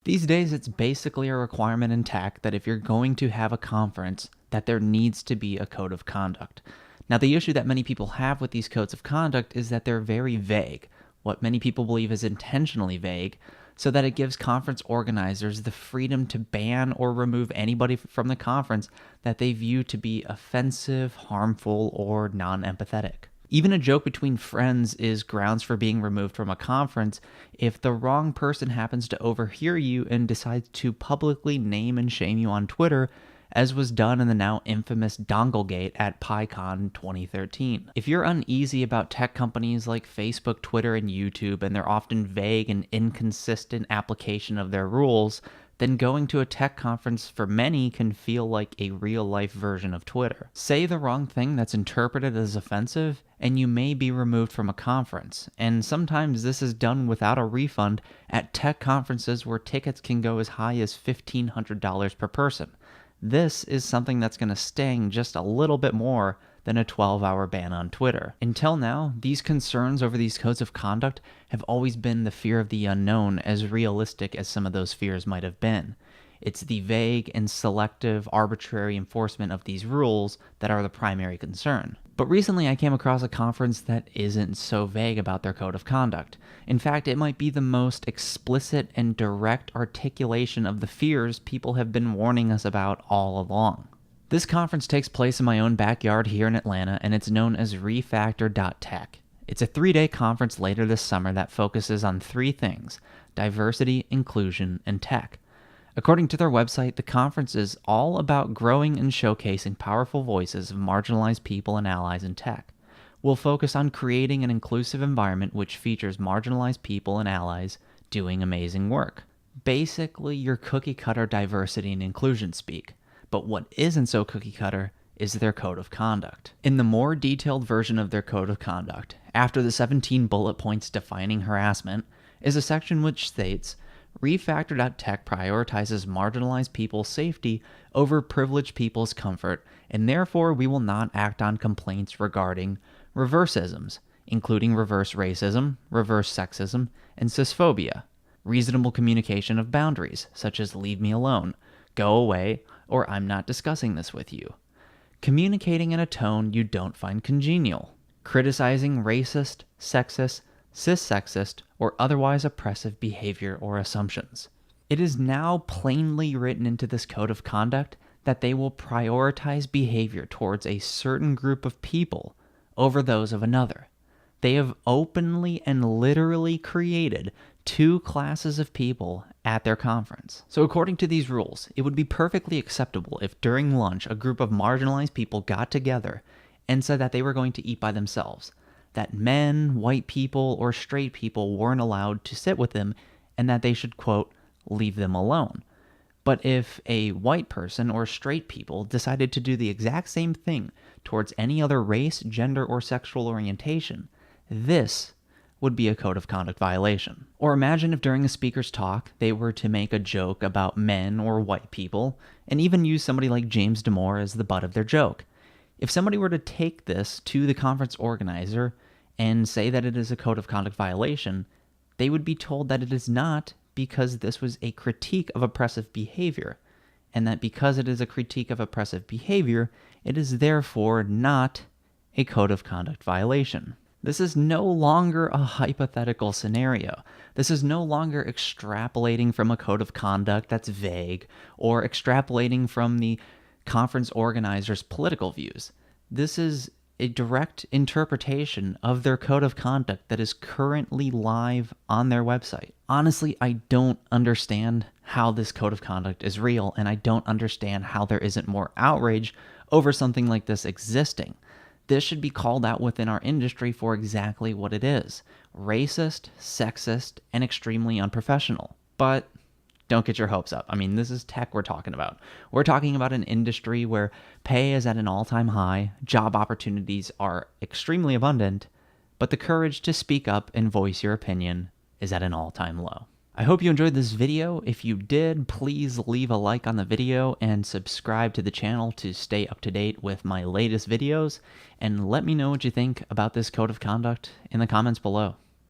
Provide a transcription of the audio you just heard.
These days, it's basically a requirement in tech that if you're going to have a conference, that there needs to be a code of conduct. Now, the issue that many people have with these codes of conduct is that they're very vague, what many people believe is intentionally vague, so that it gives conference organizers the freedom to ban or remove anybody from the conference that they view to be offensive, harmful, or non-empathetic. Even a joke between friends is grounds for being removed from a conference if the wrong person happens to overhear you and decides to publicly name and shame you on Twitter, as was done in the now infamous Donglegate at PyCon 2013. If you're uneasy about tech companies like Facebook, Twitter, and YouTube and their often vague and inconsistent application of their rules, then going to a tech conference for many can feel like a real-life version of Twitter. Say the wrong thing that's interpreted as offensive, and you may be removed from a conference. And sometimes this is done without a refund at tech conferences where tickets can go as high as $1,500 per person. This is something that's going to sting just a little bit more than a 12-hour ban on Twitter. Until now, these concerns over these codes of conduct have always been the fear of the unknown, as realistic as some of those fears might have been. It's the vague and selective, arbitrary enforcement of these rules that are the primary concern. But recently I came across a conference that isn't so vague about their code of conduct. In fact, it might be the most explicit and direct articulation of the fears people have been warning us about all along. This conference takes place in my own backyard here in Atlanta, and it's known as Refactr.Tech'S. It's a 3-day conference later this summer that focuses on 3 things: diversity, inclusion, and tech. According to their website, the conference is all about growing and showcasing powerful voices of marginalized people and allies in tech. We'll focus on creating an inclusive environment which features marginalized people and allies doing amazing work. Basically, your cookie-cutter diversity and inclusion speak. But what isn't so cookie-cutter is their code of conduct. In the more detailed version of their code of conduct, after the 17 bullet points defining harassment, is a section which states, Refactr.Tech prioritizes marginalized people's safety over privileged people's comfort, and therefore we will not act on complaints regarding reverse-isms, including reverse racism, reverse sexism, and cisphobia, reasonable communication of boundaries, such as leave me alone, go away, or I'm not discussing this with you, communicating in a tone you don't find congenial, criticizing racist, sexist, cis-sexist, or otherwise oppressive behavior or assumptions. It is now plainly written into this code of conduct that they will prioritize behavior towards a certain group of people over those of another. They have openly and literally created 2 classes of people at their conference. So according to these rules, it would be perfectly acceptable if during lunch a group of marginalized people got together and said that they were going to eat by themselves, that men, white people, or straight people weren't allowed to sit with them, and that they should, quote, leave them alone. But if a white person or straight people decided to do the exact same thing towards any other race, gender, or sexual orientation, this would be a code of conduct violation. Or imagine if during a speaker's talk, they were to make a joke about men or white people, and even use somebody like James Damore as the butt of their joke. If somebody were to take this to the conference organizer and say that it is a code of conduct violation, they would be told that it is not, because this was a critique of oppressive behavior, and that because it is a critique of oppressive behavior, it is therefore not a code of conduct violation. This is no longer a hypothetical scenario. This is no longer extrapolating from a code of conduct that's vague, or extrapolating from the conference organizer's political views. This is a direct interpretation of their code of conduct that is currently live on their website. Honestly, I don't understand how this code of conduct is real, and I don't understand how there isn't more outrage over something like this existing. This should be called out within our industry for exactly what it is: racist, sexist, and extremely unprofessional. But don't get your hopes up. I mean, this is tech we're talking about. We're talking about an industry where pay is at an all-time high, job opportunities are extremely abundant, but the courage to speak up and voice your opinion is at an all-time low. I hope you enjoyed this video. If you did, please leave a like on the video and subscribe to the channel to stay up to date with my latest videos, and let me know what you think about this code of conduct in the comments below.